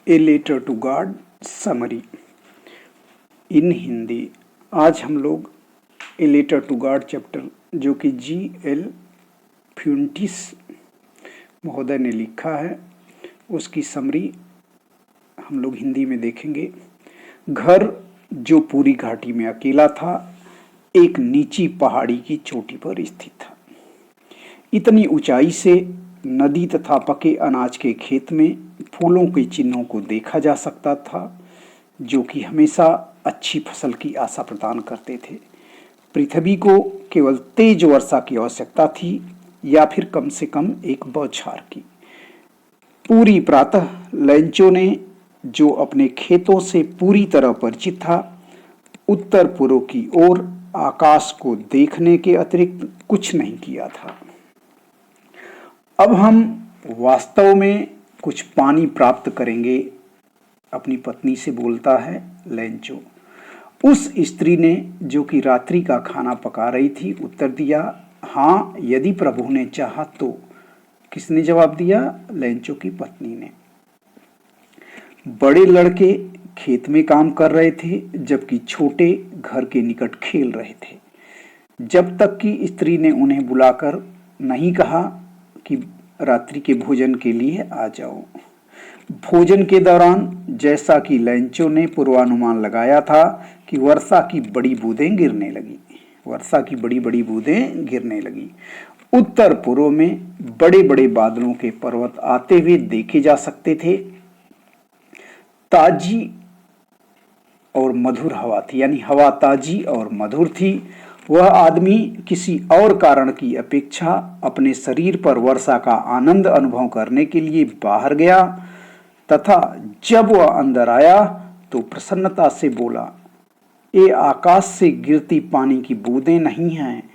A letter to God summary in Hindi. आज हम लोग a letter to God chapter जो कि G.L. फ्यूंटिस महोदय ने लिखा है उसकी समरी हम लोग हिंदी में देखेंगे। घर जो पूरी घाटी में अकेला था, एक नीची पहाड़ी की चोटी पर स्थित था। इतनी ऊंचाई से नदी तथा पके अनाज के खेत में फूलों के चिन्हों को देखा जा सकता था, जो कि हमेशा अच्छी फसल की आशा प्रदान करते थे। पृथ्वी को केवल तेज वर्षा की आवश्यकता थी या फिर कम से कम एक बौछार की। पूरी प्रातः लैंचो ने, जो अपने खेतों से पूरी तरह परिचित था, उत्तर पूर्व की ओर आकाश को देखने के अतिरिक्त कुछ नहीं किया था। अब हम वास्तव में कुछ पानी प्राप्त करेंगे, अपनी पत्नी से बोलता है लैंचो। उस स्त्री ने, जो कि रात्रि का खाना पका रही थी, उत्तर दिया, हाँ, यदि प्रभु ने चाहा तो। किसने जवाब दिया? लैंचो की पत्नी ने। बड़े लड़के खेत में काम कर रहे थे, जबकि छोटे घर के निकट खेल रहे थे, जब तक कि स्त्री ने उन्हें बुलाकर नहीं कहा कि रात्रि के भोजन के लिए आ जाओ। भोजन के दौरान, जैसा कि लैंचो ने पूर्वानुमान लगाया था कि वर्षा की बड़ी बूंदें गिरने लगी। उत्तर पूर्व में बड़े बड़े बादलों के पर्वत आते हुए देखे जा सकते थे। ताजी और मधुर हवा थी, यानी हवा ताजी और मधुर थी। वह आदमी किसी और कारण की अपेक्षा अपने शरीर पर वर्षा का आनंद अनुभव करने के लिए बाहर गया तथा जब वह अंदर आया तो प्रसन्नता से बोला, ये आकाश से गिरती पानी की बूंदें नहीं हैं,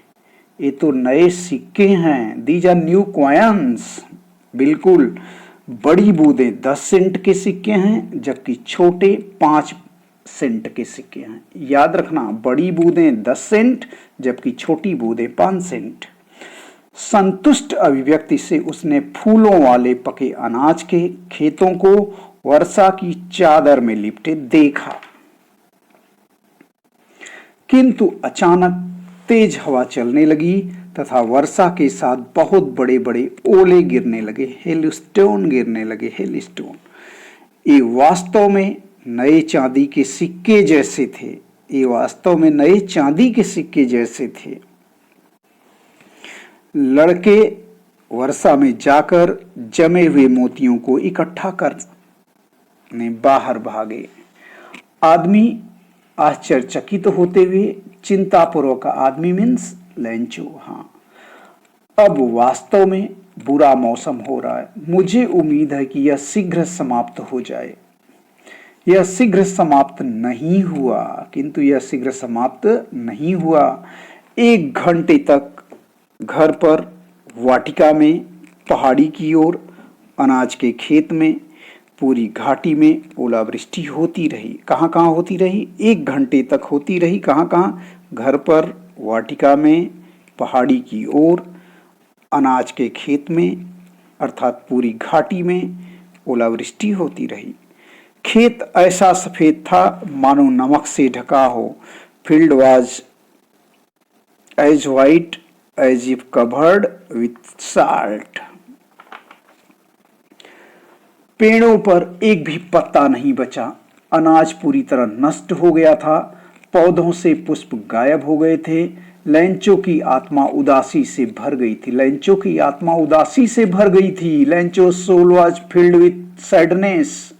ये तो नए सिक्के हैं। These are new coins. बिल्कुल, बड़ी बूंदें 10 सेंट के सिक्के हैं, जबकि छोटे 5 सेंट के सिक्के हैं। याद रखना, बड़ी बूंदें 10 सेंट जबकि छोटी बूंदें 5 सेंट। संतुष्ट अभिव्यक्ति से उसने फूलों वाले पके अनाज के खेतों को वर्षा की चादर में लिपटे देखा, किंतु अचानक तेज हवा चलने लगी तथा वर्षा के साथ बहुत बड़े बड़े ओले गिरने लगे, हेलस्टोन गिरने लगे। हेलस्टोन ये वास्तव में नए चांदी के सिक्के जैसे थे। लड़के वर्षा में जाकर जमे हुए मोतियों को इकट्ठा करने बाहर भागे। आदमी आश्चर्यचकित होते हुए, चिंतापूर्वक, आदमी मीन्स लैंचो, हाँ, अब वास्तव में बुरा मौसम हो रहा है। मुझे उम्मीद है कि यह शीघ्र समाप्त हो जाए। यह शीघ्र समाप्त नहीं हुआ, किंतु यह शीघ्र समाप्त नहीं हुआ। 1 घंटे तक घर पर, वाटिका में, पहाड़ी की ओर, अनाज के खेत में, पूरी घाटी में ओलावृष्टि होती रही। कहाँ कहाँ होती रही? 1 घंटे तक होती रही। कहाँ कहाँ? घर पर, वाटिका में, पहाड़ी की ओर, अनाज के खेत में, अर्थात पूरी घाटी में ओलावृष्टि होती रही। खेत ऐसा सफेद था मानो नमक से ढका हो। Field was as white as if covered with salt. पेड़ों पर एक भी पत्ता नहीं बचा। अनाज पूरी तरह नष्ट हो गया था। पौधों से पुष्प गायब हो गए थे। लैंचो की आत्मा उदासी से भर गई थी। Lencho soul was filled with sadness.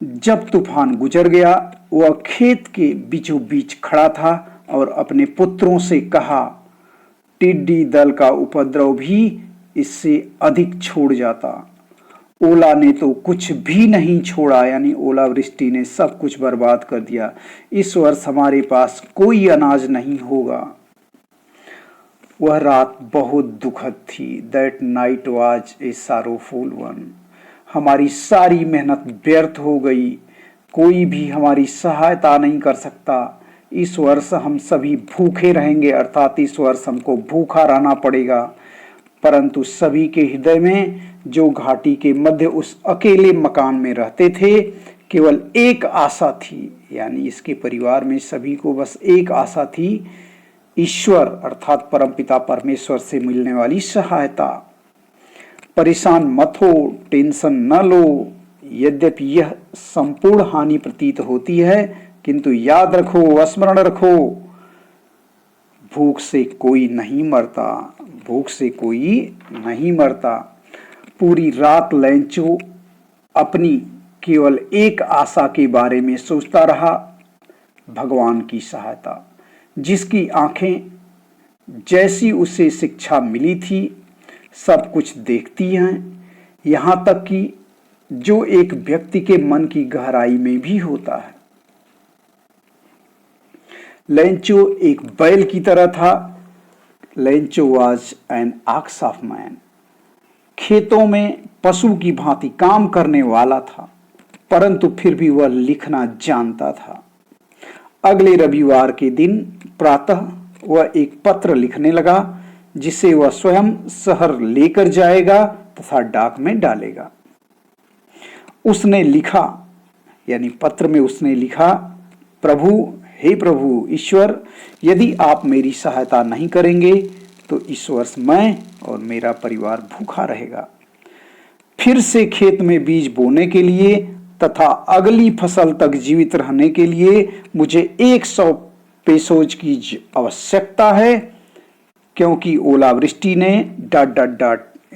जब तूफान गुजर गया, वह खेत के बीचों बीच खड़ा था और अपने पुत्रों से कहा, टिड्डी दल का उपद्रव भी इससे अधिक छोड़ जाता। ओला ने तो कुछ भी नहीं छोड़ा, यानी ओलावृष्टि ने सब कुछ बर्बाद कर दिया। इस वर्ष हमारे पास कोई अनाज नहीं होगा। वह रात बहुत दुखद थी। That night was a sorrowful one. हमारी सारी मेहनत व्यर्थ हो गई। कोई भी हमारी सहायता नहीं कर सकता। इस वर्ष हम सभी भूखे रहेंगे, अर्थात इस वर्ष हमको भूखा रहना पड़ेगा। परंतु सभी के हृदय में, जो घाटी के मध्य उस अकेले मकान में रहते थे, केवल एक आशा थी। यानी इसके परिवार में सभी को बस एक आशा थी, ईश्वर अर्थात परमपिता परमेश्वर से मिलने वाली सहायता। परेशान मत हो, टेंशन न लो। यद्यपि यह संपूर्ण हानि प्रतीत होती है, किंतु याद रखो, स्मरण रखो, भूख से कोई नहीं मरता, भूख से कोई नहीं मरता। पूरी रात लैंचो अपनी केवल एक आशा के बारे में सोचता रहा, भगवान की सहायता, जिसकी आंखें जैसी उसे शिक्षा मिली थी सब कुछ देखती हैं, यहाँ तक कि जो एक व्यक्ति के मन की गहराई में भी होता है। लैंचो एक बैल की तरह था। लैंचो was an ox of man. खेतों में पशु की भांति काम करने वाला था, परंतु फिर भी वह लिखना जानता था। अगले रविवार के दिन प्रातः वह एक पत्र लिखने लगा, जिसे वह स्वयं शहर लेकर जाएगा तथा डाक में डालेगा। उसने लिखा, यानी पत्र में उसने लिखा, प्रभु, हे प्रभु ईश्वर, यदि आप मेरी सहायता नहीं करेंगे तो इस वर्ष मैं और मेरा परिवार भूखा रहेगा। फिर से खेत में बीज बोने के लिए तथा अगली फसल तक जीवित रहने के लिए मुझे 100 पेसोज की आवश्यकता है, क्योंकि ओलावृष्टि ने ...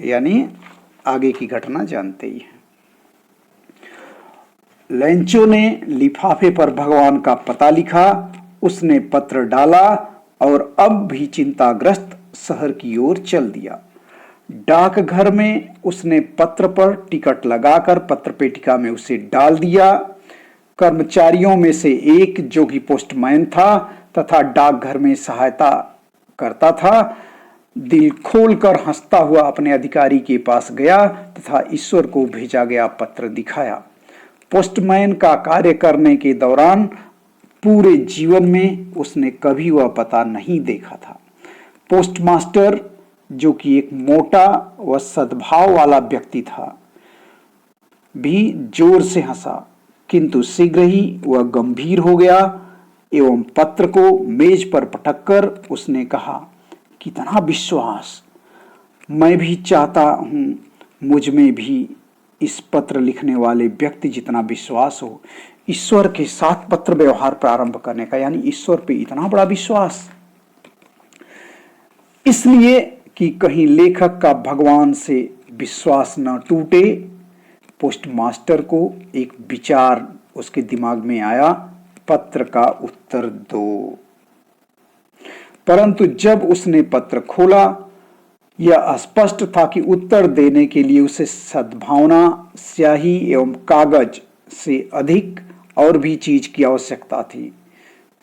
यानी आगे की घटना जानते ही हैं। लैंचो ने लिफाफे पर भगवान का पता लिखा, उसने पत्र डाला और अब भी चिंताग्रस्त शहर की ओर चल दिया। डाकघर में उसने पत्र पर टिकट लगाकर पत्र पेटिका में उसे डाल दिया। कर्मचारियों में से एक, जो कि पोस्टमैन था तथा डाकघर में सहायता करता था, दिल खोलकर हंसता हुआ अपने अधिकारी के पास गया तथा ईश्वर को भेजा गया पत्र दिखाया। पोस्टमैन का कार्य करने के दौरान पूरे जीवन में उसने कभी वह पता नहीं देखा था। पोस्टमास्टर, जो कि एक मोटा व सद्भाव वाला व्यक्ति था, भी जोर से हंसा, किंतु शीघ्र ही वह गंभीर हो गया एवं पत्र को मेज पर पटककर उसने कहा, कितना विश्वास! मैं भी चाहता हूं मुझ में भी इस पत्र लिखने वाले व्यक्ति जितना विश्वास हो, ईश्वर के साथ पत्र व्यवहार प्रारंभ करने का, यानी ईश्वर पे इतना बड़ा विश्वास, इसलिए कि कहीं लेखक का भगवान से विश्वास न टूटे। पोस्टमास्टर को एक विचार उसके दिमाग में आया, पत्र का उत्तर दो। परंतु जब उसने पत्र खोला, यह स्पष्ट था कि उत्तर देने के लिए उसे सद्भावना, स्याही एवं कागज से अधिक और भी चीज की आवश्यकता थी।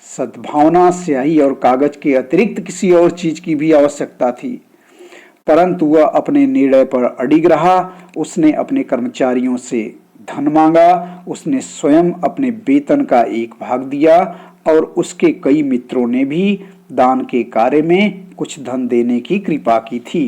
सद्भावना, स्याही और कागज के अतिरिक्त किसी और चीज की भी आवश्यकता थी, परंतु वह अपने निर्णय पर अडिग रहा। उसने अपने कर्मचारियों से धन मांगा, उसने स्वयं अपने वेतन का एक भाग दिया और उसके कई मित्रों ने भी दान के कार्य में कुछ धन देने की कृपा की थी।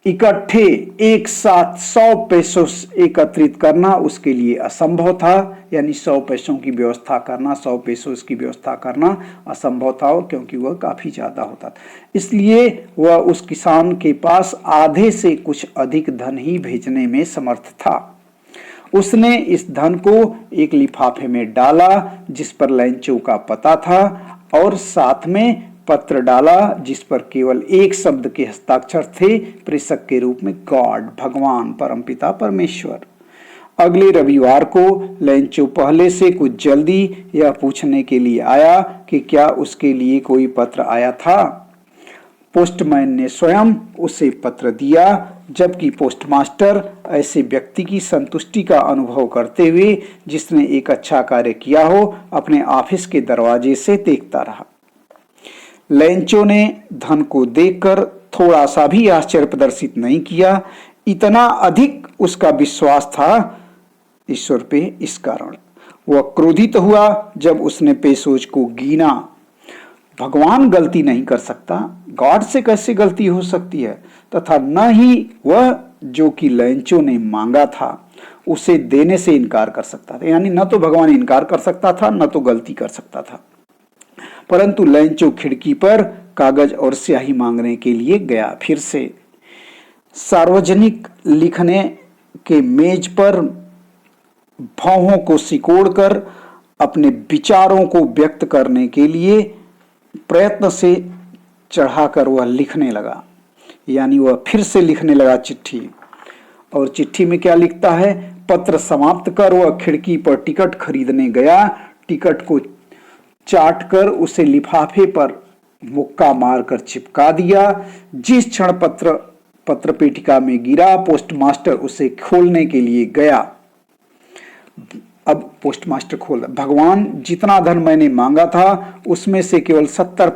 इकट्ठे एक साथ 100 पैसों एकत्रित करना उसके लिए असंभव था, यानी 100 पैसों की व्यवस्था करना, 100 पैसों की व्यवस्था करना असंभव था, क्योंकि वह काफी ज्यादा होता था। इसलिए वह उस किसान के पास आधे से कुछ अधिक धन ही भेजने में समर्थ था। उसने इस धन को एक लिफाफे में डाला जिस पर लैंचो का पता था, और साथ में पत्र डाला जिस पर केवल एक शब्द के हस्ताक्षर थे, प्रेषक के रूप में गॉड, भगवान, परमपिता परमेश्वर। अगले रविवार को लैंचो पहले से कुछ जल्दी यह पूछने के लिए आया कि क्या उसके लिए कोई पत्र आया था। पोस्टमैन ने स्वयं उसे पत्र दिया, जबकि पोस्टमास्टर ऐसे व्यक्ति की संतुष्टि का अनुभव करते हुए जिसने एक अच्छा कार्य किया हो, अपने ऑफिस के दरवाजे से देखता रहा। लैंचो ने धन को देखकर थोड़ा सा भी आश्चर्य प्रदर्शित नहीं किया, इतना अधिक उसका विश्वास था ईश्वर पे। इस कारण वह क्रोधित हुआ जब उसने पेसोज को गिना। भगवान गलती नहीं कर सकता, गॉड से कैसे गलती हो सकती है, तथा न ही वह जो कि लैंचो ने मांगा था उसे देने से इनकार कर सकता था। यानी न तो भगवान इनकार कर सकता था, न तो गलती कर सकता था। परंतु लैंचो खिड़की पर कागज और स्याही मांगने के लिए गया। फिर से सार्वजनिक लिखने के मेज पर भौहों को सिकोड़कर अपने विचारों को व्यक्त करने के लिए प्रयत्न से चढ़ाकर वह लिखने लगा। यानी वह फिर से लिखने लगा चिट्ठी। और चिट्ठी में क्या लिखता है? पत्र समाप्त कर वह खिड़की पर टिकट खरीदने गया। टिकट को चाट कर उसे लिफाफे पर मुक्का मारकर चिपका दिया। जिस क्षण पत्र पेटिका में गिरा, पोस्टमास्टर उसे खोलने के लिए गया। अब पोस्टमास्टर खोल, भगवान जितना धन मैंने मांगा था उसमें से केवल 70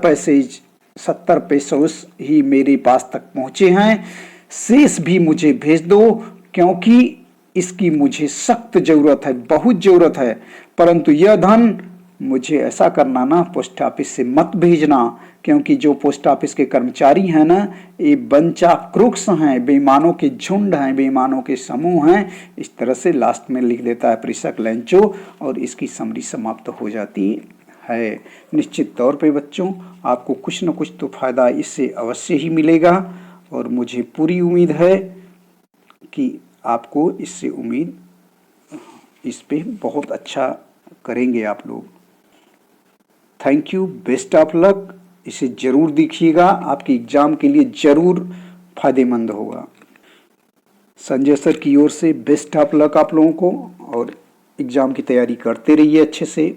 पैसे ही मेरे पास तक पहुंचे हैं। शेष भी मुझे भेज दो, क्योंकि इसकी मुझे सख्त जरूरत है, बहुत जरूरत है। परंतु यह धन मुझे ऐसा करना ना, पोस्ट ऑफिस से मत भेजना, क्योंकि जो पोस्ट ऑफिस के कर्मचारी हैं ना, ये बंच ऑफ क्रूक्स हैं, बेईमानों के झुंड हैं, बेईमानों के समूह हैं। इस तरह से लास्ट में लिख देता है प्रिंसक लैंचो, और इसकी समरी समाप्त हो जाती है। निश्चित तौर पे बच्चों, आपको कुछ न कुछ तो फायदा इससे अवश्य ही मिलेगा, और मुझे पूरी उम्मीद है कि आपको इससे इस पे बहुत अच्छा करेंगे आप लोग। Thank you, best of luck. इसे जरूर देखिएगा, आपके एग्जाम के लिए जरूर फायदेमंद होगा। संजय सर की ओर से बेस्ट ऑफ लक आप लोगों को, और एग्जाम की तैयारी करते रहिए अच्छे से।